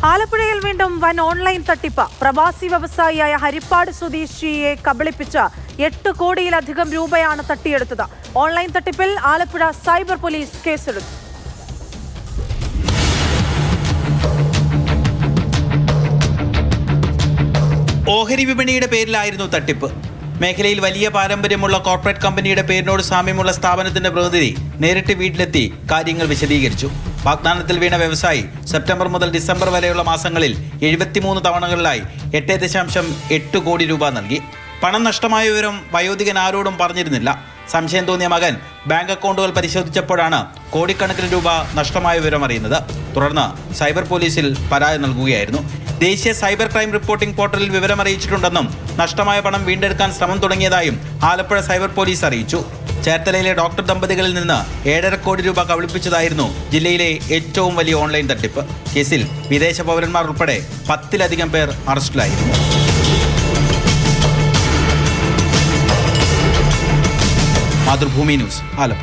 ആലപ്പുഴയിൽ വീണ്ടും വൻ ഓൺലൈൻ തട്ടിപ്പ്. പ്രവാസി വ്യവസായിയായ ഹരിപ്പാട് സ്വദേശിയെ കബളിപ്പിച്ച് 8 കോടിയിലധികം രൂപയാണ് തട്ടിയെടുത്തത്. ഓൺലൈൻ തട്ടിപ്പിൽ ആലപ്പുഴ സൈബർ പോലീസ് കേസെടുത്തു. ഓഹരി വിപണിയുടെ പേരിലായിരുന്നു തട്ടിപ്പ്. മേഖലയിൽ വലിയ പാരമ്പര്യമുള്ള കോർപ്പറേറ്റ് കമ്പനിയുടെ പേരിനോട് സാമ്യമുള്ള സ്ഥാപനത്തിന്റെ പ്രതിനിധി നേരിട്ട് വീട്ടിലെത്തി കാര്യങ്ങൾ വിശദീകരിച്ചു. വാഗ്ദാനത്തിൽ വീണ വ്യവസായി സെപ്റ്റംബർ മുതൽ ഡിസംബർ വരെയുള്ള മാസങ്ങളിൽ 73 തവണകളിലായി 8.8 കോടി രൂപ നൽകി. പണം നഷ്ടമായ വിവരം വയോധികൻ ആരോടും പറഞ്ഞിരുന്നില്ല. സംശയം തോന്നിയ മകൻ ബാങ്ക് അക്കൗണ്ടുകൾ പരിശോധിച്ചപ്പോഴാണ് കോടിക്കണക്കിന് രൂപ നഷ്ടമായ വിവരം അറിയുന്നത്. തുടർന്ന് സൈബർ പോലീസിൽ പരാതി നൽകുകയായിരുന്നു. ദേശീയ സൈബർ ക്രൈം റിപ്പോർട്ടിംഗ് പോർട്ടലിൽ വിവരം അറിയിച്ചിട്ടുണ്ടെന്നും നഷ്ടമായ പണം വീണ്ടെടുക്കാൻ ശ്രമം തുടങ്ങിയതായും ആലപ്പുഴ സൈബർ പോലീസ് അറിയിച്ചു. ചേർത്തലയിലെ ഡോക്ടർ ദമ്പതികളിൽ നിന്ന് 7.5 കോടി രൂപ കബളിപ്പിച്ചതായിരുന്നു ജില്ലയിലെ ഏറ്റവും വലിയ ഓൺലൈൻ തട്ടിപ്പ്. കേസിൽ വിദേശ പൗരന്മാർ ഉൾപ്പെടെ 10-ലധികം പേർ അറസ്റ്റിലായിരുന്നു. മാതൃഭൂമി ന്യൂസ്, ആലപ്പുഴ.